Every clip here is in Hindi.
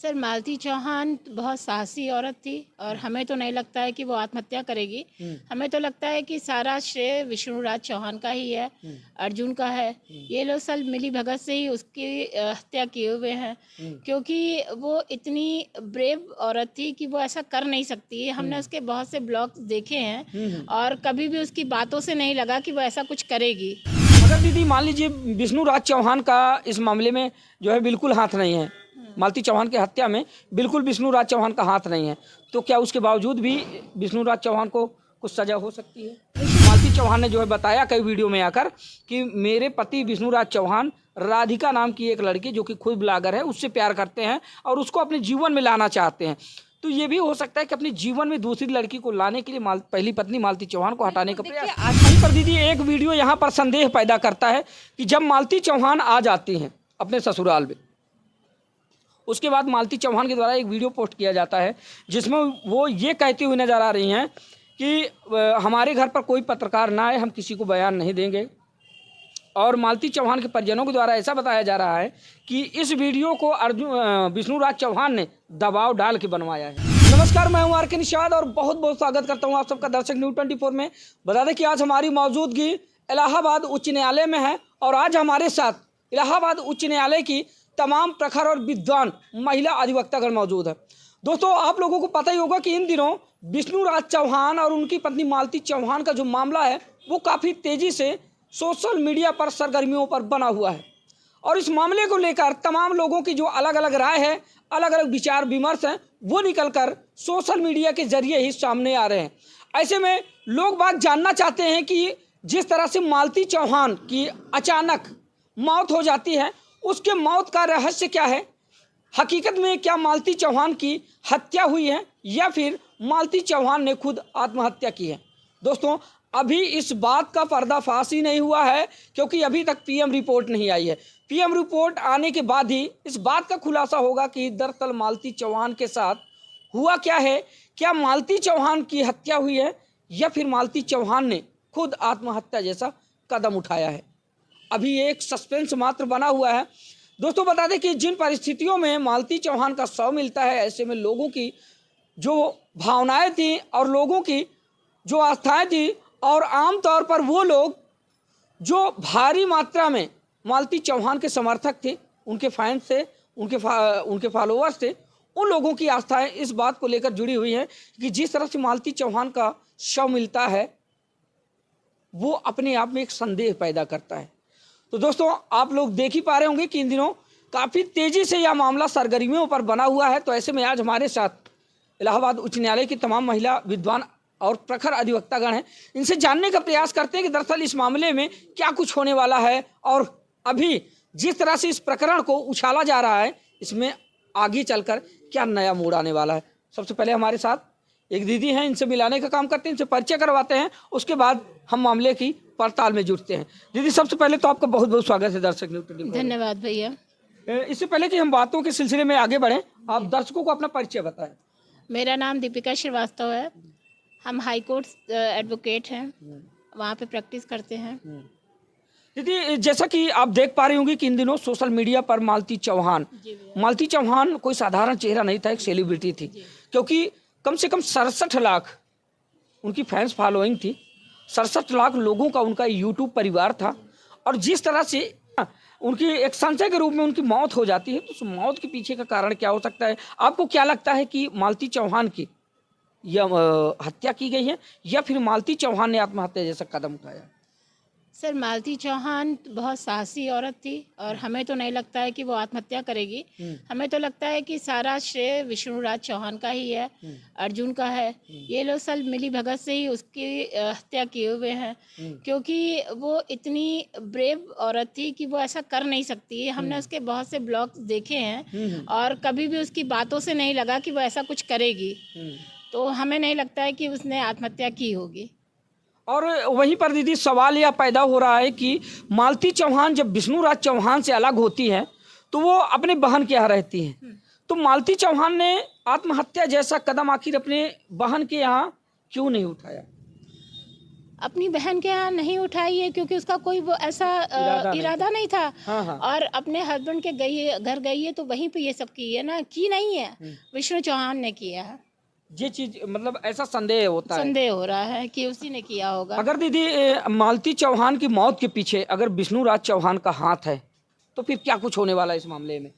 सर, मालती चौहान बहुत साहसी औरत थी और हमें तो नहीं लगता है कि वो आत्महत्या करेगी। हमें तो लगता है कि सारा श्रेय विष्णुराज चौहान का ही है, अर्जुन का है। ये लोग सब मिली भगत से ही उसकी हत्या किए हुए हैं, क्योंकि वो इतनी ब्रेव औरत थी कि वो ऐसा कर नहीं सकती। हमने उसके बहुत से ब्लॉग्स देखे हैं और कभी भी उसकी बातों से नहीं लगा कि वो ऐसा कुछ करेगी। अगर दीदी मान लीजिए विष्णुराज चौहान का इस मामले में जो है बिल्कुल हाथ नहीं है, मालती चौहान की हत्या में बिल्कुल विष्णुराज चौहान का हाथ नहीं है, तो क्या उसके बावजूद भी विष्णुराज चौहान को कुछ सजा हो सकती है? मालती चौहान ने जो है बताया कई वीडियो में आकर कि मेरे पति विष्णुराज चौहान राधिका नाम की एक लड़की जो कि खुद ब्लॉगर है उससे प्यार करते हैं और उसको अपने जीवन में लाना चाहते हैं। तो ये भी हो सकता है कि अपने जीवन में दूसरी लड़की को लाने के लिए पहली पत्नी मालती चौहान को हटाने का प्रयास। वहीं पर दीदी एक वीडियो यहाँ पर संदेह पैदा करता है कि जब मालती चौहान आ जाती हैं अपने ससुराल में, उसके बाद मालती चौहान के द्वारा एक वीडियो पोस्ट किया जाता है जिसमें वो ये कहती हुई नजर आ रही हैं कि हमारे घर पर कोई पत्रकार ना आए, हम किसी को बयान नहीं देंगे। और मालती चौहान के परिजनों के द्वारा ऐसा बताया जा रहा है कि इस वीडियो को विष्णुराज चौहान ने दबाव डाल के बनवाया है। नमस्कार, मैं हूं आर.के. निषाद और बहुत बहुत स्वागत करता हूं आप सबका दर्शक न्यूज़ 24 में। बता दें कि आज हमारी मौजूदगी इलाहाबाद उच्च न्यायालय में है और आज हमारे साथ इलाहाबाद उच्च न्यायालय की तमाम प्रखर और विद्वान महिला अधिवक्तागण मौजूद है। दोस्तों, आप लोगों को पता ही होगा कि इन दिनों विष्णुराज चौहान और उनकी पत्नी मालती चौहान का जो मामला है वो काफ़ी तेज़ी से सोशल मीडिया पर सरगर्मियों पर बना हुआ है और इस मामले को लेकर तमाम लोगों की जो अलग अलग राय है, अलग अलग विचार विमर्श हैं, वो निकलकर सोशल मीडिया के जरिए ही सामने आ रहे हैं। ऐसे में लोग बात जानना चाहते हैं कि जिस तरह से मालती चौहान की अचानक मौत हो जाती है, उसके मौत का रहस्य क्या है? हकीकत में क्या मालती चौहान की हत्या हुई है या फिर मालती चौहान ने खुद आत्महत्या की है? दोस्तों, अभी इस बात का पर्दाफाश ही नहीं हुआ है क्योंकि अभी तक पीएम रिपोर्ट नहीं आई है। पीएम रिपोर्ट आने के बाद ही इस बात का खुलासा होगा कि दरअसल मालती चौहान के साथ हुआ क्या है। क्या मालती चौहान की हत्या हुई है या फिर मालती चौहान ने खुद आत्महत्या जैसा कदम उठाया है? अभी एक सस्पेंस मात्र बना हुआ है। दोस्तों, बता दें कि जिन परिस्थितियों में मालती चौहान का शव मिलता है, ऐसे में लोगों की जो भावनाएं थी और लोगों की जो आस्थाएं थी और आम तौर पर वो लोग जो भारी मात्रा में मालती चौहान के समर्थक थे, उनके फैंस थे, उनके फॉलोअर्स थे, उन लोगों की आस्थाएं इस बात को लेकर जुड़ी हुई हैं कि जिस तरह से मालती चौहान का शव मिलता है वो अपने आप में एक संदेह पैदा करता है। तो दोस्तों, आप लोग देख ही पा रहे होंगे कि इन दिनों काफ़ी तेज़ी से यह मामला सरगर्मियों पर बना हुआ है। तो ऐसे में आज हमारे साथ इलाहाबाद उच्च न्यायालय की तमाम महिला विद्वान और प्रखर अधिवक्तागण हैं। इनसे जानने का प्रयास करते हैं कि दरअसल इस मामले में क्या कुछ होने वाला है और अभी जिस तरह से इस प्रकरण को उछाला जा रहा है, इसमें आगे चलकर क्या नया मोड़ आने वाला है। सबसे पहले हमारे साथ एक दीदी हैं, इनसे मिलाने का काम करते हैं, इनसे परिचय करवाते हैं, उसके बाद हम मामले की पड़ताल में जुटते हैं। दीदी, सबसे पहले तो आपका बहुत बहुत स्वागत है दर्शक न्यूज़ 24। धन्यवाद भैया। इससे पहले कि हम बातों के सिलसिले में आगे बढ़ें, आप दर्शकों को अपना परिचय बताएं। मेरा नाम दीपिका श्रीवास्तव है। हम हाई कोर्ट एडवोकेट हैं, वहाँ पे प्रैक्टिस करते हैं। दीदी, जैसा कि आप देख पा रही होंगी कि इन दिनों सोशल मीडिया पर मालती चौहान कोई साधारण चेहरा नहीं था, एक सेलिब्रिटी थी, क्योंकि कम से कम 67 लाख उनकी फैंस फॉलोइंग थी। 67 लाख लोगों का उनका यूट्यूब परिवार था और जिस तरह से उनकी एक संशय के रूप में उनकी मौत हो जाती है, तो उस मौत के पीछे का कारण क्या हो सकता है? आपको क्या लगता है कि मालती चौहान की या हत्या की गई है या फिर मालती चौहान ने आत्महत्या जैसा कदम उठाया? सर, मालती चौहान बहुत साहसी औरत थी और हमें तो नहीं लगता है कि वो आत्महत्या करेगी। हमें तो लगता है कि सारा श्रेय विष्णुराज चौहान का ही है, अर्जुन का है। ये लोग सब मिली भगत से ही उसकी हत्या किए हुए हैं, क्योंकि वो इतनी ब्रेव औरत थी कि वो ऐसा कर नहीं सकती। हमने उसके बहुत से ब्लॉग्स देखे हैं और कभी भी उसकी बातों से नहीं लगा कि वो ऐसा कुछ करेगी। तो हमें नहीं लगता है कि उसने आत्महत्या की होगी। और वहीं पर दीदी सवाल यह पैदा हो रहा है कि मालती चौहान जब विष्णुराज चौहान से अलग होती है तो वो अपने बहन के यहाँ रहती है, तो मालती चौहान ने आत्महत्या जैसा कदम आखिर अपने बहन के यहाँ क्यों नहीं उठाया? अपनी बहन के यहाँ नहीं उठाई है क्योंकि उसका कोई वो ऐसा इरादा नहीं था। हाँ हाँ। और अपने हस्बैंड के घर गई है तो वहीं पे ये सब की है ना, की नहीं है, विष्णु चौहान ने किया है। ये चीज मतलब ऐसा संदेह होता है, संदेह हो रहा है कि उसी ने किया होगा। अगर दीदी मालती चौहान की मौत के पीछे अगर विष्णु राज चौहान का हाथ है तो फिर क्या कुछ होने वाला है इस मामले में?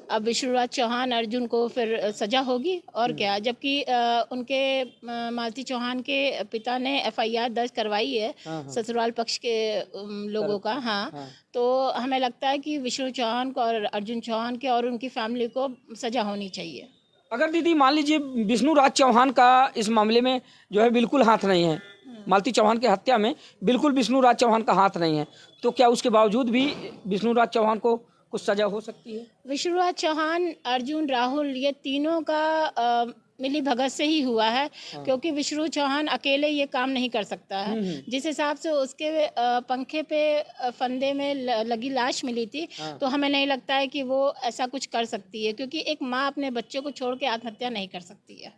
अब विष्णुराज चौहान अर्जुन को फिर सजा होगी और क्या, जबकि उनके मालती चौहान के पिता ने एफआईआर दर्ज करवाई है ससुराल पक्ष के लोगों का। हाँ, तो हमें लगता है कि विष्णु चौहान को और अर्जुन चौहान के और उनकी फैमिली को सजा होनी चाहिए। अगर दीदी मान लीजिए विष्णु राज चौहान का इस मामले में जो है बिल्कुल हाथ नहीं है, मालती चौहान की हत्या में बिल्कुल विष्णु राज चौहान का हाथ नहीं है, तो क्या उसके बावजूद भी विष्णु राज चौहान को कुछ सजा हो सकती है? विष्णुराज चौहान, अर्जुन, राहुल, ये तीनों का मिली भगत से ही हुआ है। क्योंकि विष्णु चौहान अकेले ये काम नहीं कर सकता है। जिस हिसाब से उसके पंखे पे फंदे में लगी लाश मिली थी, तो हमें नहीं लगता है कि वो ऐसा कुछ कर सकती है, क्योंकि एक माँ अपने बच्चों को छोड़ के आत्महत्या नहीं कर सकती है।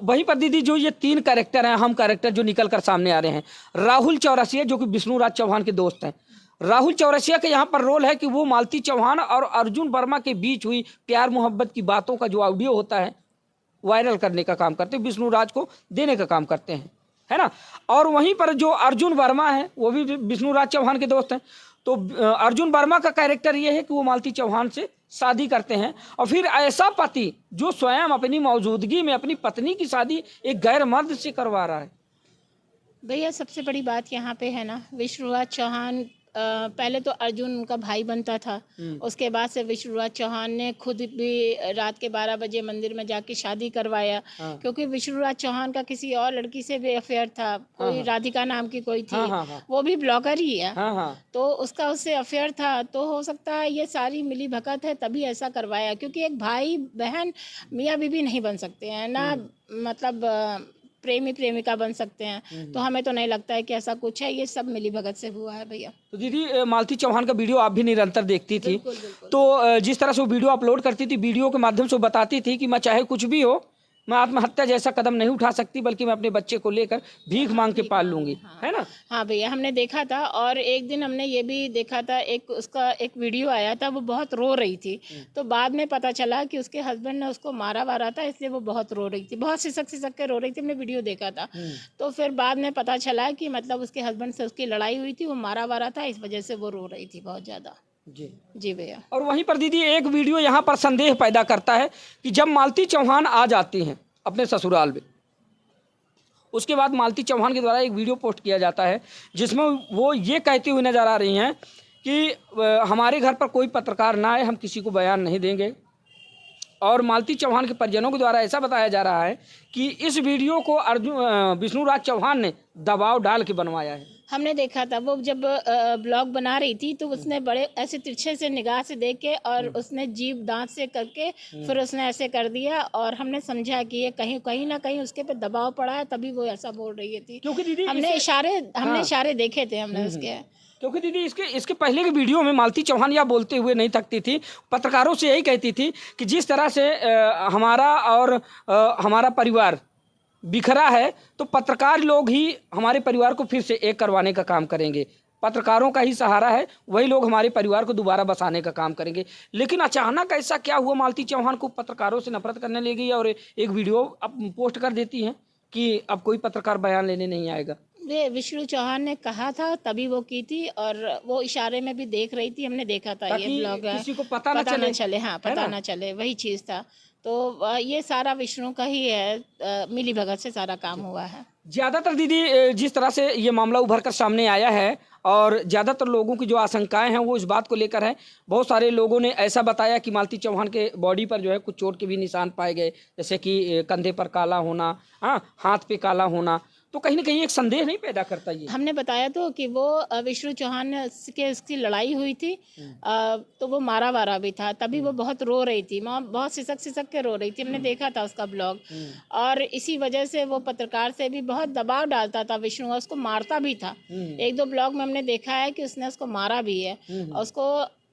वहीं पर दीदी जो ये 3 कैरेक्टर हैं, हम कैरेक्टर जो निकल कर सामने आ रहे हैं, राहुल चौरसिया जो कि विष्णु राज चौहान के दोस्त हैं, राहुल चौरसिया का यहाँ पर रोल है कि वो मालती चौहान और अर्जुन वर्मा के बीच हुई प्यार मोहब्बत की बातों का जो ऑडियो होता है वायरल करने का काम करते हैं, विष्णु राज को देने का काम करते हैं, है ना। और वहीं पर जो अर्जुन वर्मा है वो भी विष्णु राज चौहान के दोस्त हैं। तो अर्जुन वर्मा का कैरेक्टर ये है कि वो मालती चौहान से शादी करते हैं और फिर ऐसा पति जो स्वयं अपनी मौजूदगी में अपनी पत्नी की शादी एक गैर मर्द से करवा रहा है। भैया सबसे बड़ी बात यहाँ पे है ना, विष्णुराज चौहान पहले तो अर्जुन उनका भाई बनता था, उसके बाद से विष्णुराज चौहान ने खुद भी रात के 12 बजे मंदिर में जाके शादी करवाया। क्योंकि विष्णुराज चौहान का किसी और लड़की से भी अफेयर था, कोई राधिका नाम की कोई थी, वो भी ब्लॉगर ही है। तो उसका उससे अफेयर था, तो हो सकता है ये सारी मिली भगत है तभी ऐसा करवाया। क्योंकि एक भाई बहन मियाँ बीवी नहीं बन सकते हैं ना, मतलब प्रेमी प्रेमिका बन सकते हैं। तो हमें तो नहीं लगता है कि ऐसा कुछ है, ये सब मिली भगत से हुआ है भैया। तो दीदी मालती चौहान का वीडियो आप भी निरंतर देखती थी। बिल्कुल, बिल्कुल। तो जिस तरह से वो वीडियो अपलोड करती थी, वीडियो के माध्यम से वो बताती थी कि मैं चाहे कुछ भी हो, मैं आत्महत्या जैसा कदम नहीं उठा सकती, बल्कि मैं अपने बच्चे को लेकर भीख मांग के पाल लूंगी, है ना। हाँ भैया, हमने देखा था। और एक दिन हमने ये भी देखा था, उसका एक वीडियो आया था, वो बहुत रो रही थी। तो बाद में पता चला कि उसके हस्बैंड ने उसको मारा वारा था, इसलिए वो बहुत रो रही थी, बहुत सिसक सिसक के रो रही थी। हमने वीडियो देखा था। तो फिर बाद में पता चला कि मतलब उसके हस्बैंड से उसकी लड़ाई हुई थी, वो मारा वारा था, इस वजह से वो रो रही थी बहुत ज़्यादा। जी भैया। और वहीं पर दीदी एक वीडियो यहाँ पर संदेह पैदा करता है कि जब मालती चौहान आ जाती हैं अपने ससुराल में, उसके बाद मालती चौहान के द्वारा एक वीडियो पोस्ट किया जाता है जिसमें वो ये कहती हुई नजर आ रही हैं कि हमारे घर पर कोई पत्रकार ना आए, हम किसी को बयान नहीं देंगे। और मालती चौहान के परिजनों के द्वारा ऐसा बताया जा रहा है कि इस वीडियो को विष्णु राज चौहान ने दबाव डाल के बनवाया है। हमने देखा था, वो जब ब्लॉग बना रही थी तो उसने बड़े ऐसे तिरछे से निगाह से देख के और उसने जीभ दांत से करके फिर उसने ऐसे कर दिया। और हमने समझा कि ये कहीं ना कहीं उसके पे दबाव पड़ा है, तभी वो ऐसा बोल रही थी। क्योंकि दीदी हमने इशारे देखे थे हमने उसके। क्योंकि दीदी इसके पहले के वीडियो में मालती चौहान यह बोलते हुए नहीं थकती थी, पत्रकारों से यही कहती थी कि जिस तरह से हमारा और हमारा परिवार बिखरा है, तो पत्रकार लोग ही हमारे परिवार को फिर से एक करवाने का काम करेंगे। पत्रकारों का ही सहारा है, वही लोग हमारे परिवार को दोबारा बसाने का काम करेंगे। लेकिन अचानक ऐसा क्या हुआ, मालती चौहान को पत्रकारों से नफरत करने लगी और एक वीडियो अब पोस्ट कर देती हैं कि अब कोई पत्रकार बयान लेने नहीं आएगा। ये विष्णु चौहान ने कहा था तभी वो की थी, और वो इशारे में भी देख रही थी, हमने देखा था। ये ब्लॉग किसी को पता ना चले। हाँ, पता ना चले, वही चीज़ था। तो ये सारा विष्णु का ही है, मिली भगत से सारा काम हुआ है। ज़्यादातर दीदी जिस तरह से ये मामला उभर कर सामने आया है और ज़्यादातर लोगों की जो आशंकाएं हैं वो इस बात को लेकर है। बहुत सारे लोगों ने ऐसा बताया कि मालती चौहान के बॉडी पर जो है कुछ चोट के भी निशान पाए गए, जैसे कि कंधे पर काला होना, हाँ, हाथ पे काला होना। तो कहीं ना कहीं एक संदेह नहीं पैदा करता ये। हमने बताया तो कि वो विष्णु चौहान के इसकी लड़ाई हुई थी, तो वो मारा वारा भी था, तभी वो बहुत रो रही थी, बहुत सिसक सिसक के रो रही थी। हमने देखा था उसका ब्लॉग। और इसी वजह से वो पत्रकार से भी बहुत दबाव डालता था विष्णु, और उसको मारता भी था। 1-2 ब्लॉग में हमने देखा है कि उसने उसको मारा भी है, और उसको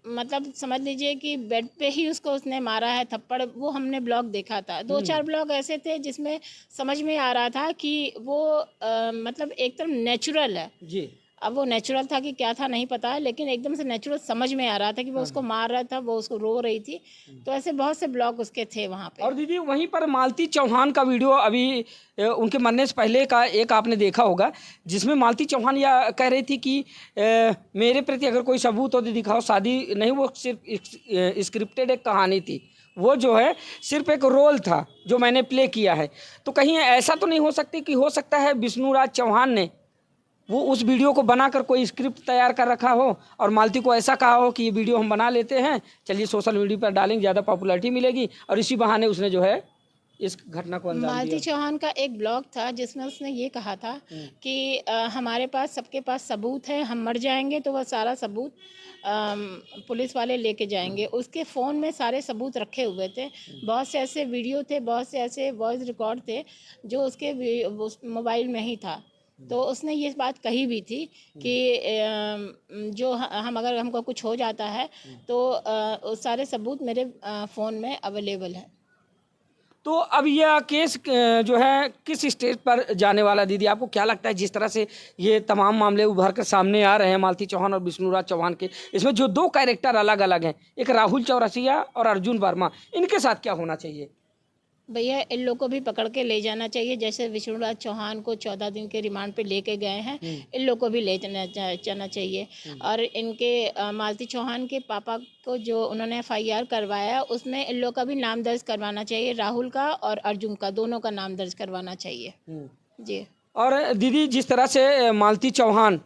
मतलब समझ लीजिए कि बेड पे ही उसको उसने मारा है थप्पड़। वो हमने ब्लॉग देखा था, 2-4 ब्लॉग ऐसे थे जिसमें समझ में आ रहा था कि वो मतलब एकदम नेचुरल है। जी। अब वो नेचुरल था कि क्या था नहीं पता, लेकिन एकदम से नेचुरल समझ में आ रहा था कि वो उसको मार रहा था, वो उसको रो रही थी। तो ऐसे बहुत से ब्लॉग उसके थे वहाँ पे। और दीदी वहीं पर मालती चौहान का वीडियो अभी उनके मरने से पहले का एक आपने देखा होगा, जिसमें मालती चौहान यह कह रही थी कि मेरे प्रति अगर कोई सबूत हो तो दिखाओ, शादी नहीं, वो सिर्फ स्क्रिप्टेड एक कहानी थी, वो जो है सिर्फ एक रोल था जो मैंने प्ले किया है। तो कहीं ऐसा तो नहीं हो सकती कि हो सकता है विष्णु राज चौहान ने वो उस वीडियो को बनाकर कोई स्क्रिप्ट तैयार कर रखा हो और मालती को ऐसा कहा हो कि ये वीडियो हम बना लेते हैं, चलिए सोशल मीडिया पर डालेंगे, ज़्यादा पॉपुलैरिटी मिलेगी, और इसी बहाने उसने जो है इस घटना को अंजाम मालती दिया। चौहान का एक ब्लॉग था जिसमें उसने ये कहा था कि हमारे पास सबके पास सबूत है, हम मर जाएंगे तो वह सारा सबूत पुलिस वाले लेके जाएंगे। उसके फ़ोन में सारे सबूत रखे हुए थे, बहुत से ऐसे वीडियो थे, बहुत से ऐसे वॉइस रिकॉर्ड थे जो उसके उस मोबाइल में ही था। तो उसने ये बात कही भी थी कि जो हम अगर हमको कुछ हो जाता है तो सारे सबूत मेरे फ़ोन में अवेलेबल है। तो अब यह केस जो है किस स्टेज पर जाने वाला दीदी, आपको क्या लगता है? जिस तरह से ये तमाम मामले उभर कर सामने आ रहे हैं मालती चौहान और विष्णु राज चौहान के, इसमें जो दो कैरेक्टर अलग अलग हैं, एक राहुल चौरसिया और अर्जुन वर्मा, इनके साथ क्या होना चाहिए? भैया इन लोग को भी पकड़ के ले जाना चाहिए, जैसे विष्णुराज चौहान को 14 दिन के रिमांड पे लेके गए हैं, इन लोग को भी ले जाना चाहिए। और इनके मालती चौहान के पापा को जो उन्होंने FIR करवाया उसमें इन लोग का भी नाम दर्ज करवाना चाहिए, राहुल का और अर्जुन का, दोनों का नाम दर्ज करवाना चाहिए जी। और दीदी जिस तरह से मालती चौहान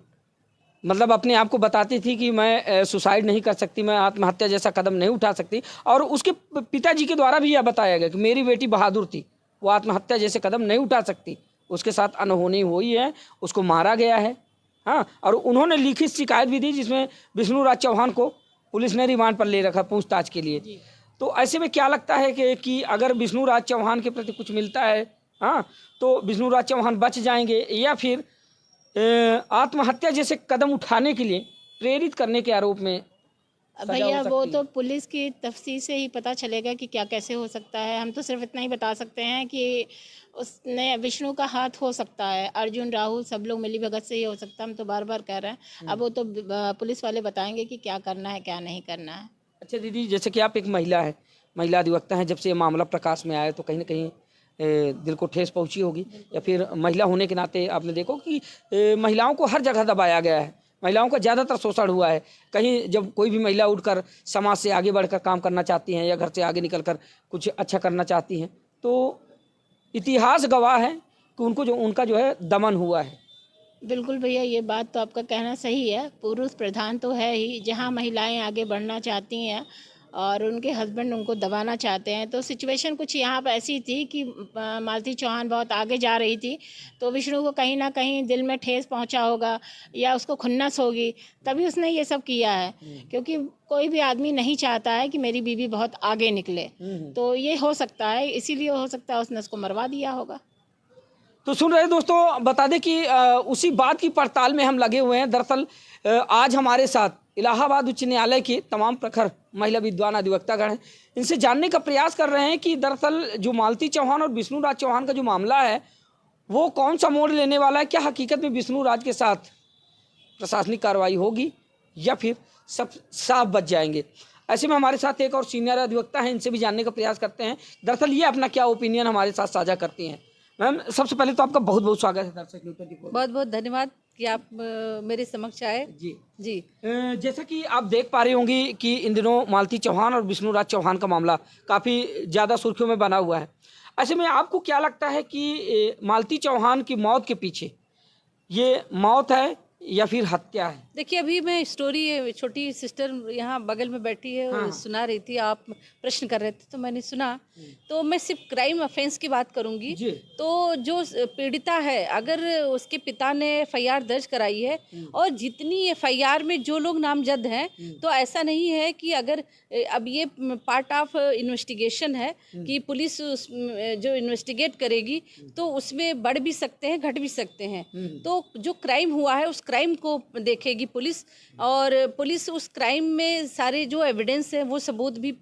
मतलब अपने आप को बताती थी कि मैं सुसाइड नहीं कर सकती, मैं आत्महत्या जैसा कदम नहीं उठा सकती, और उसके पिताजी के द्वारा भी यह बताया गया कि मेरी बेटी बहादुर थी, वो आत्महत्या जैसे कदम नहीं उठा सकती, उसके साथ अनहोनी हुई है, उसको मारा गया है। हाँ, और उन्होंने लिखित शिकायत भी दी जिसमें विष्णु राज चौहान को पुलिस ने रिमांड पर ले रखा पूछताछ के लिए। तो ऐसे में क्या लगता है कि अगर विष्णु राज चौहान के प्रति कुछ मिलता है, हाँ, तो विष्णु राज चौहान बच जाएंगे या फिर आत्महत्या जैसे कदम उठाने के लिए प्रेरित करने के आरोप में सजा भैया हो वो सकती तो है? पुलिस की तफ्तीश से ही पता चलेगा कि क्या कैसे हो सकता है। हम तो सिर्फ इतना ही बता सकते हैं कि उसने विष्णु का हाथ हो सकता है, अर्जुन राहुल सब लोग मिली भगत से ही हो सकता है। हम तो बार बार कह रहे हैं, अब वो तो पुलिस वाले बताएंगे कि क्या करना है क्या नहीं करना है। अच्छा दीदी, जैसे कि आप एक महिला है, महिला अधिवक्ता हैं, जब से ये मामला प्रकाश में आया तो कहीं ना कहीं दिल को ठेस पहुंची होगी, या फिर महिला होने के नाते आपने देखो कि महिलाओं को हर जगह दबाया गया है, महिलाओं का ज़्यादातर शोषण हुआ है। कहीं जब कोई भी महिला उठकर समाज से आगे बढ़कर काम करना चाहती हैं या घर से आगे निकलकर कुछ अच्छा करना चाहती हैं, तो इतिहास गवाह है कि उनका जो है दमन हुआ है। बिल्कुल भैया, ये बात तो आपका कहना सही है, पुरुष प्रधान तो है ही। जहाँ महिलाएं आगे बढ़ना चाहती हैं और उनके हस्बैंड उनको दबाना चाहते हैं, तो सिचुएशन कुछ यहाँ पर ऐसी थी कि मालती चौहान बहुत आगे जा रही थी, तो विष्णु को कहीं ना कहीं दिल में ठेस पहुँचा होगा या उसको खुन्नस होगी, तभी उसने ये सब किया है। क्योंकि कोई भी आदमी नहीं चाहता है कि मेरी बीवी बहुत आगे निकले, तो ये हो सकता है, इसीलिए हो सकता है उसने उसको मरवा दिया होगा। तो सुन रहे दोस्तों, बता दें कि उसी बात की पड़ताल में हम लगे हुए हैं। दरअसल आज हमारे साथ इलाहाबाद उच्च न्यायालय के तमाम प्रखर महिला विद्वान अधिवक्तागण हैं, इनसे जानने का प्रयास कर रहे हैं कि दरअसल जो मालती चौहान और विष्णु राज चौहान का जो मामला है वो कौन सा मोड़ लेने वाला है। क्या हकीकत में विष्णु राज के साथ प्रशासनिक कार्रवाई होगी या फिर सब साफ बच जाएंगे। ऐसे में हमारे साथ एक और सीनियर अधिवक्ता हैं, इनसे भी जानने का प्रयास करते हैं दरअसल ये अपना क्या ओपिनियन हमारे साथ साझा करती हैं। मैम, सबसे पहले तो आपका बहुत बहुत स्वागत है दर्शक न्यूज़ 24। बहुत बहुत धन्यवाद कि आप मेरे समक्ष आए। जी जी जैसा कि आप देख पा रही होंगी कि इन दिनों मालती चौहान और विष्णु राज चौहान का मामला काफ़ी ज़्यादा सुर्खियों में बना हुआ है। ऐसे में आपको क्या लगता है कि मालती चौहान की मौत के पीछे ये मौत है या फिर हत्या है? देखिए, अभी मैं स्टोरी, छोटी सिस्टर यहाँ बगल में बैठी है और सुना रही थी, आप प्रश्न कर रहे थे तो मैंने सुना। तो मैं सिर्फ क्राइम ऑफेंस की बात करूँगी। तो जो पीड़िता है, अगर उसके पिता ने FIR दर्ज कराई है और जितनी FIR में जो लोग नामजद हैं, तो ऐसा नहीं है कि अगर अब ये पार्ट ऑफ इन्वेस्टिगेशन है कि पुलिस जो इन्वेस्टिगेट करेगी तो उसमें बढ़ भी सकते हैं, घट भी सकते हैं। तो जो क्राइम हुआ है उस क्राइम को देखेगी पुलिस, और पुलिस उस क्राइम में सारे जो एविडेंस है वो सबूत भी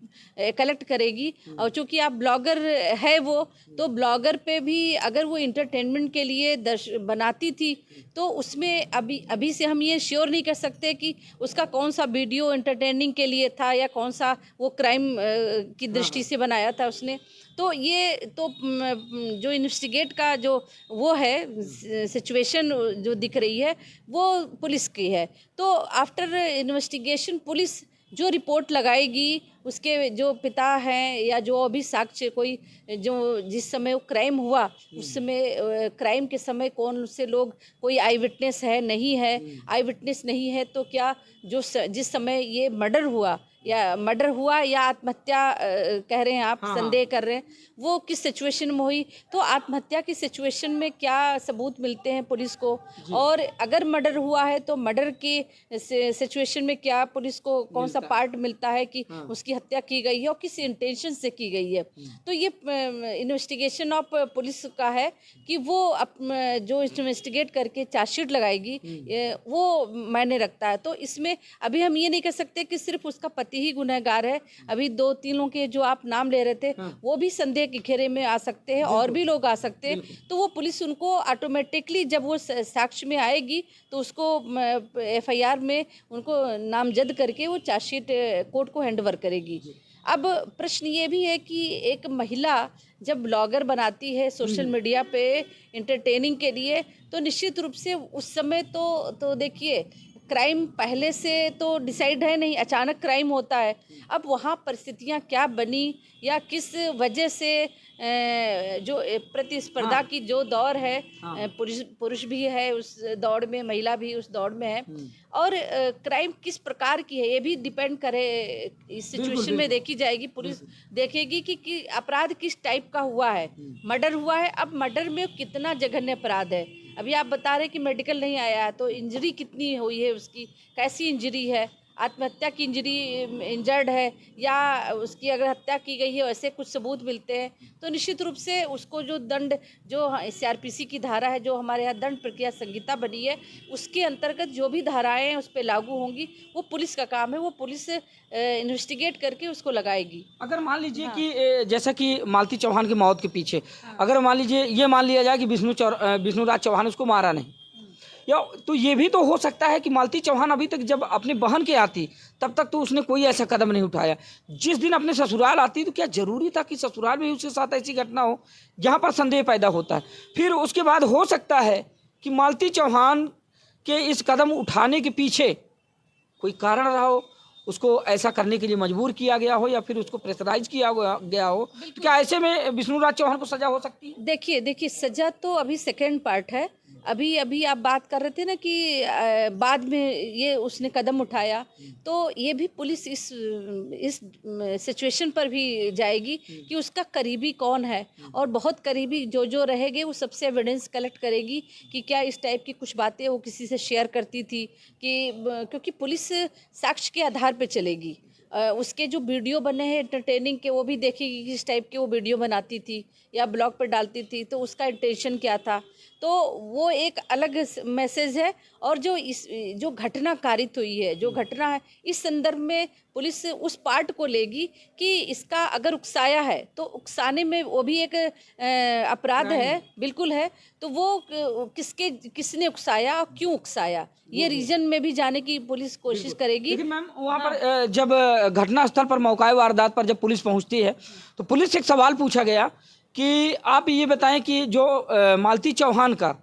कलेक्ट करेगी। और चूंकि आप ब्लॉगर है वो, तो ब्लॉगर पे भी अगर वो इंटरटेनमेंट के लिए बनाती थी तो उसमें अभी से हम ये श्योर नहीं कर सकते कि उसका कौन सा वीडियो इंटरटेनिंग के लिए था या कौन सा वो क्राइम की दृष्टि से बनाया था उसने। तो ये तो जो इन्वेस्टिगेट का जो वो है सिचुएशन जो दिख रही है वो पुलिस की है। तो आफ्टर इन्वेस्टिगेशन पुलिस जो रिपोर्ट लगाएगी, उसके जो पिता हैं या जो अभी साक्ष्य कोई जो जिस समय वो क्राइम हुआ उस समय क्राइम के समय कौन से लोग, कोई आई विटनेस है नहीं है, आई विटनेस नहीं है तो क्या जो जिस समय ये मर्डर हुआ या आत्महत्या कह रहे हैं आप, संदेह कर रहे हैं, वो किस सिचुएशन में हुई, तो आत्महत्या की सिचुएशन में क्या सबूत मिलते हैं पुलिस को, और अगर मर्डर हुआ है तो मर्डर की सिचुएशन में क्या पुलिस को कौन सा पार्ट मिलता है कि उसकी हत्या की गई है और किस इंटेंशन से की गई है। तो ये इन्वेस्टिगेशन ऑफ पुलिस का है कि वो जो इन्वेस्टिगेट करके चार्जशीट लगाएगी वो मायने रखता है। तो इसमें अभी हम ये नहीं कह सकते कि सिर्फ उसका पति ही गुनहगार है। अभी 2-3 लोगों के जो आप नाम ले रहे थे वो भी संदेह के घेरे में आ सकते हैं और भी लोग आ सकते हैं। तो वो पुलिस उनको ऑटोमेटिकली जब वो साक्ष्य में आएगी तो उसको एफआईआर में उनको नामजद करके वो चार्जशीट कोर्ट को हैंडओवर करेगी। अब प्रश्न ये भी है कि एक महिला जब ब्लॉगर बनाती है सोशल मीडिया पे एंटरटेनिंग के लिए, तो निश्चित रूप से उस समय तो देखिए क्राइम पहले से तो डिसाइड है नहीं, अचानक क्राइम होता है। अब वहाँ परिस्थितियाँ क्या बनी या किस वजह से जो प्रतिस्पर्धा की जो दौर है, पुरुष भी है उस दौड़ में, महिला भी उस दौड़ में है, और क्राइम किस प्रकार की है ये भी डिपेंड करे। इस सिचुएशन में देखी जाएगी, पुलिस देखेगी कि अपराध किस टाइप का हुआ है। मर्डर हुआ है, अब मर्डर में कितना जघन्य अपराध है। अभी आप बता रहे कि मेडिकल नहीं आया है, तो इंजरी कितनी हुई है उसकी, कैसी इंजरी है, आत्महत्या की इंजर्ड है या उसकी अगर हत्या की गई है, ऐसे कुछ सबूत मिलते हैं तो निश्चित रूप से उसको जो दंड जो सीआरपीसी की धारा है, जो हमारे यहाँ दंड प्रक्रिया संहिता बनी है, उसके अंतर्गत जो भी धाराएं हैं उस पर लागू होंगी। वो पुलिस का काम है, वो पुलिस इन्वेस्टिगेट करके उसको लगाएगी। अगर मान लीजिए कि जैसा कि मालती चौहान की मौत के पीछे अगर मान लीजिए ये मान लिया जाए कि विष्णुराज चौहान उसको मारा नहीं, या तो ये भी तो हो सकता है कि मालती चौहान अभी तक जब अपनी बहन के आती तब तक तो उसने कोई ऐसा कदम नहीं उठाया। जिस दिन अपने ससुराल आती तो क्या जरूरी था कि ससुराल में उसके साथ ऐसी घटना हो, जहाँ पर संदेह पैदा होता है। फिर उसके बाद हो सकता है कि मालती चौहान के इस कदम उठाने के पीछे कोई कारण रहा हो, उसको ऐसा करने के लिए मजबूर किया गया हो या फिर उसको प्रेशराइज किया गया हो। तो क्या ऐसे में विष्णुराज चौहान को सजा हो सकती है? देखिए सजा तो अभी सेकेंड पार्ट है। अभी आप बात कर रहे थे ना कि बाद में ये उसने कदम उठाया, तो ये भी पुलिस इस सिचुएशन पर भी जाएगी कि उसका करीबी कौन है, और बहुत करीबी जो रहेंगे वो सबसे एविडेंस कलेक्ट करेगी कि क्या इस टाइप की कुछ बातें वो किसी से शेयर करती थी क्योंकि पुलिस साक्ष्य के आधार पे चलेगी। उसके जो वीडियो बने हैं एंटरटेनिंग के वो भी देखेगी किस टाइप के वो वीडियो बनाती थी या ब्लॉग पर डालती थी, तो उसका इंटेंशन क्या था, तो वो एक अलग मैसेज है। और जो घटना कारित हुई है, जो घटना है, इस संदर्भ में पुलिस उस पार्ट को लेगी कि इसका अगर उकसाया है तो उकसाने में वो भी एक अपराध है, बिल्कुल है। तो वो किसने उकसाया और क्यों उकसाया, ये रीजन में भी जाने की पुलिस कोशिश करेगी। लेकिन मैम वहाँ पर जब घटना स्थल पर मौका वारदात पर जब पुलिस पहुँचती है तो पुलिस से एक सवाल पूछा गया कि आप ये बताएं कि जो मालती चौहान का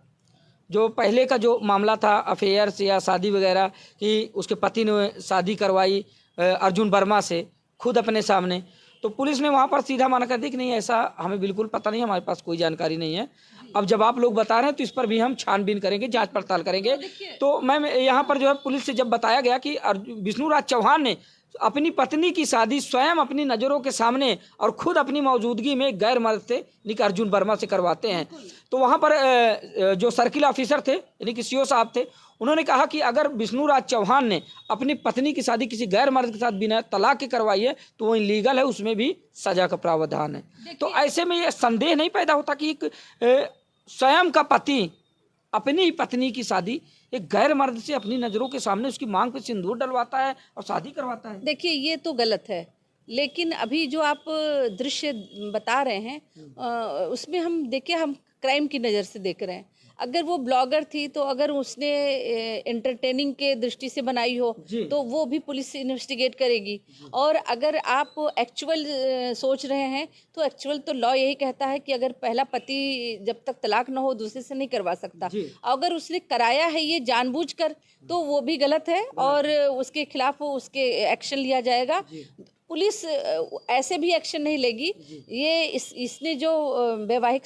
जो पहले का जो मामला था अफेयर से या शादी वगैरह कि उसके पति ने शादी करवाई अर्जुन वर्मा से खुद अपने सामने, तो पुलिस ने वहाँ पर सीधा माना कर दी कि नहीं ऐसा हमें बिल्कुल पता नहीं, हमारे पास कोई जानकारी नहीं है। अब जब आप लोग बता रहे हैं तो इस पर भी हम छानबीन करेंगे, जांच पड़ताल करेंगे। तो मैम यहाँ पर जो है पुलिस से जब बताया गया कि विष्णुराज चौहान ने अपनी पत्नी की शादी स्वयं अपनी नज़रों के सामने और खुद अपनी मौजूदगी में गैर मर्द से यानी कि अर्जुन वर्मा से करवाते हैं, तो वहाँ पर जो सर्किल ऑफिसर थे यानी कि सीओ साहब थे, उन्होंने कहा कि अगर विष्णुराज चौहान ने अपनी पत्नी की शादी किसी गैर मर्द के साथ बिना तलाक के करवाई है तो वो इलीगल है, उसमें भी सजा का प्रावधान है। तो ऐसे में ये संदेह नहीं पैदा होता कि एक स्वयं का पति अपनी ही पत्नी की शादी एक गैर मर्द से अपनी नज़रों के सामने उसकी मांग पे सिंदूर डलवाता है और शादी करवाता है। देखिए ये तो गलत है, लेकिन अभी जो आप दृश्य बता रहे हैं उसमें हम देखिए, हम क्राइम की नज़र से देख रहे हैं। अगर वो ब्लॉगर थी तो अगर उसने एंटरटेनिंग के दृष्टि से बनाई हो तो वो भी पुलिस इन्वेस्टिगेट करेगी। और अगर आप एक्चुअल सोच रहे हैं तो एक्चुअल तो लॉ यही कहता है कि अगर पहला पति जब तक तलाक ना हो दूसरे से नहीं करवा सकता। अगर उसने कराया है ये जानबूझकर तो वो भी गलत है और उसके खिलाफ उसके एक्शन लिया जाएगा। पुलिस ऐसे भी एक्शन नहीं लेगी। ये इसने जो वैवाहिक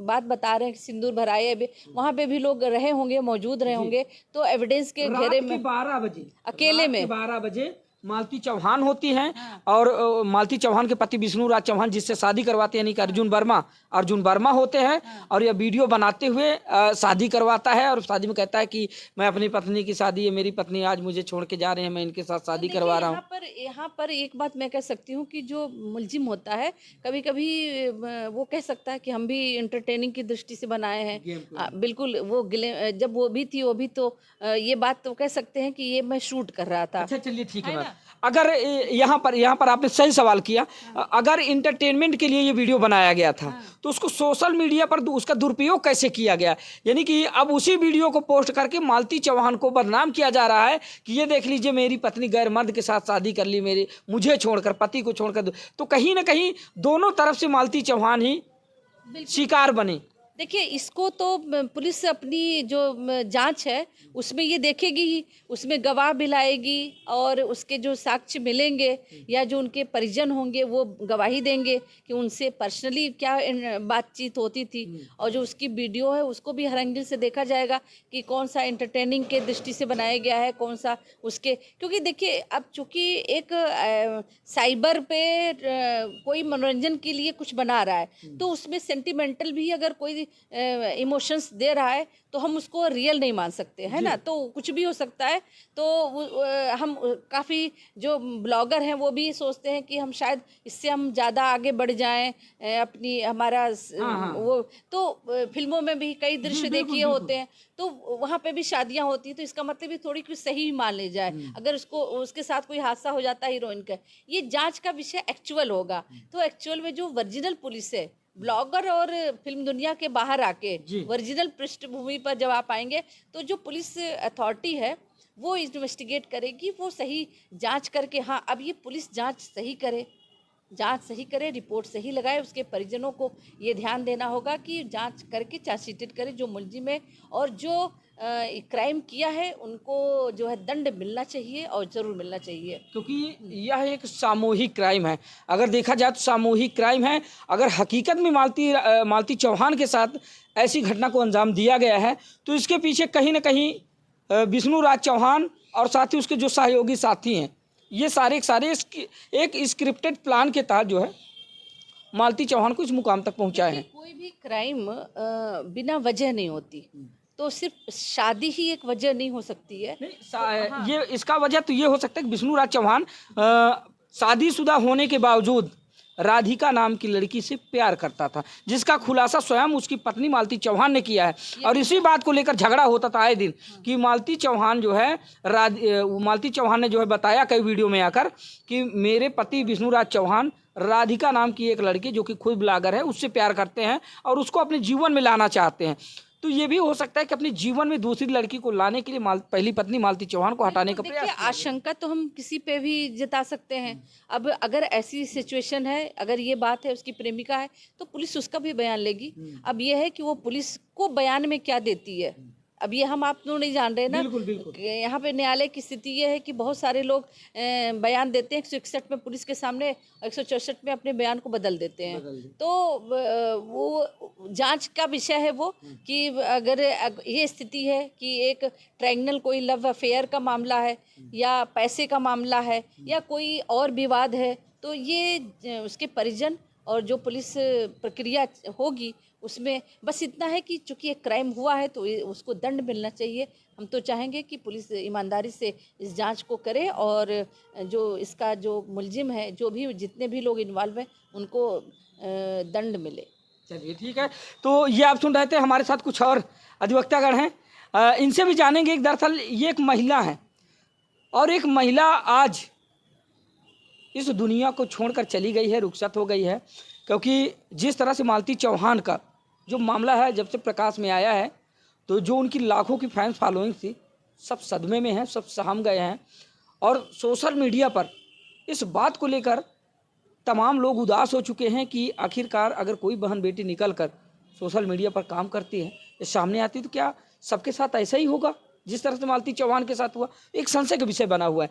बात बता रहे हैं, सिंदूर भराए, वहाँ पे भी लोग रहे होंगे, मौजूद रहे होंगे, तो एविडेंस के घेरे में 12 बजे अकेले में 12 बजे मालती चौहान होती हैं। और मालती चौहान के पति विष्णु राज चौहान जिससे शादी करवाते हैं, यानी कि अर्जुन वर्मा होते हैं। और यह वीडियो बनाते हुए शादी करवाता है और शादी में कहता है कि मैं अपनी पत्नी की शादी है, मेरी पत्नी आज मुझे छोड़ के जा रहे हैं, मैं इनके साथ शादी करवा रहा हूँ। यहाँ पर एक बात मैं कह सकती हूँ कि जो मुलजिम होता है कभी कभी वो कह सकता है कि हम भी एंटरटेनिंग की दृष्टि से बनाए हैं। बिल्कुल वो जब वो भी थी, वो भी तो ये बात तो कह सकते हैं कि ये मैं शूट कर रहा था। अच्छा चलिए ठीक है। अगर यहाँ पर आपने सही सवाल किया। अगर इंटरटेनमेंट के लिए ये वीडियो बनाया गया था तो उसको सोशल मीडिया पर उसका दुरुपयोग कैसे किया गया, यानी कि अब उसी वीडियो को पोस्ट करके मालती चौहान को बदनाम किया जा रहा है कि ये देख लीजिए मेरी पत्नी गैर मर्द के साथ शादी कर ली, मुझे छोड़कर, पति को छोड़कर। तो कहीं ना कहीं दोनों तरफ से मालती चौहान ही शिकार बने। देखिए इसको तो पुलिस अपनी जो जांच है उसमें ये देखेगी ही, उसमें गवाह भी लाएगी और उसके जो साक्ष्य मिलेंगे या जो उनके परिजन होंगे वो गवाही देंगे कि उनसे पर्सनली क्या बातचीत होती थी। और जो उसकी वीडियो है उसको भी हर एंगल से देखा जाएगा कि कौन सा एंटरटेनिंग के दृष्टि से बनाया गया है, कौन सा उसके, क्योंकि देखिए अब चूंकि एक साइबर पे कोई मनोरंजन के लिए कुछ बना रहा है तो उसमें सेंटिमेंटल भी अगर कोई इमोशंस दे रहा है तो हम उसको रियल नहीं मान सकते, है ना। तो कुछ भी हो सकता है। तो हम काफ़ी जो ब्लॉगर हैं वो भी सोचते हैं कि हम शायद इससे हम ज़्यादा आगे बढ़ जाएं अपनी हमारा वो तो फिल्मों में भी कई दृश्य देखिए होते हैं तो वहाँ पे भी शादियाँ होती हैं तो इसका मतलब भी थोड़ी कुछ सही मान ली जाए। अगर उसको उसके साथ कोई हादसा हो जाता है हीरोइन का, ये जांच का विषय एक्चुअल होगा। तो एक्चुअल में जो ओरिजिनल पुलिस है, ब्लॉगर और फिल्म दुनिया के बाहर आके ओरिजिनल पृष्ठभूमि पर जब आप आएंगे तो जो पुलिस अथॉरिटी है वो इन्वेस्टिगेट करेगी, वो सही जांच करके, हाँ अब ये पुलिस जांच सही करे, रिपोर्ट सही लगाए। उसके परिजनों को ये ध्यान देना होगा कि जांच करके चार्जशीटेड करे जो मुलजिम है और जो क्राइम किया है उनको जो है दंड मिलना चाहिए और ज़रूर मिलना चाहिए, क्योंकि यह एक सामूहिक क्राइम है। अगर देखा जाए तो सामूहिक क्राइम है। अगर हकीकत में मालती चौहान के साथ ऐसी घटना को अंजाम दिया गया है तो इसके पीछे कहीं ना कहीं विष्णु राज चौहान और साथ ही उसके जो सहयोगी साथी हैं, ये सारे एक स्क्रिप्टेड प्लान के तहत जो है मालती चौहान को इस मुकाम तक पहुंचाए हैं। कोई भी क्राइम बिना वजह नहीं होती, तो सिर्फ शादी ही एक वजह नहीं हो सकती है। नहीं, ये इसका वजह तो ये हो सकता है कि विष्णु राज चौहान शादीशुदा होने के बावजूद राधिका नाम की लड़की से प्यार करता था, जिसका खुलासा स्वयं उसकी पत्नी मालती चौहान ने किया है। और इसी बात को लेकर झगड़ा होता था आए दिन कि मालती चौहान ने जो है बताया कई वीडियो में आकर कि मेरे पति विष्णु राज चौहान राधिका नाम की एक लड़की जो कि खुद ब्लॉगर है उससे प्यार करते हैं और उसको अपने जीवन में लाना चाहते हैं। तो ये भी हो सकता है कि अपने जीवन में दूसरी लड़की को लाने के लिए पहली पत्नी मालती चौहान को हटाने का प्रयास। आशंका तो हम किसी पे भी जता सकते हैं। अब अगर ऐसी सिचुएशन है, अगर ये बात है उसकी प्रेमिका है तो पुलिस उसका भी बयान लेगी। अब ये है कि वो पुलिस को बयान में क्या देती है, अब ये हम आप लोग नहीं जान रहे ना। यहाँ पे न्यायालय की स्थिति ये है कि बहुत सारे लोग बयान देते हैं 161 में पुलिस के सामने, 164 में अपने बयान को बदल देते हैं। तो वो जांच का विषय है वो कि अगर ये स्थिति है कि एक ट्रायंगल कोई लव अफेयर का मामला है या पैसे का मामला है या कोई और विवाद है, तो ये उसके परिजन और जो पुलिस प्रक्रिया होगी उसमें बस इतना है कि चूंकि एक क्राइम हुआ है तो उसको दंड मिलना चाहिए। हम तो चाहेंगे कि पुलिस ईमानदारी से इस जांच को करे और जो इसका जो मुलजिम है, जो भी जितने भी लोग इन्वॉल्व हैं उनको दंड मिले। चलिए ठीक है। तो ये आप सुन रहे थे, हमारे साथ कुछ और अधिवक्तागण हैं। इनसे भी जानेंगे। दरअसल ये एक महिला है और एक महिला आज इस दुनिया को छोड़कर चली गई है, रुखसत हो गई है, क्योंकि जिस तरह से मालती चौहान का जो मामला है जब से प्रकाश में आया है, तो जो उनकी लाखों की फैंस फॉलोइंग थी सब सदमे में हैं, सब सहम गए हैं। और सोशल मीडिया पर इस बात को लेकर तमाम लोग उदास हो चुके हैं कि आखिरकार अगर कोई बहन बेटी निकल कर सोशल मीडिया पर काम करती है, ये सामने आती, तो क्या सबके साथ ऐसा ही होगा जिस तरह से मालती चौहान के साथ हुआ? एक संशय का विषय बना हुआ है।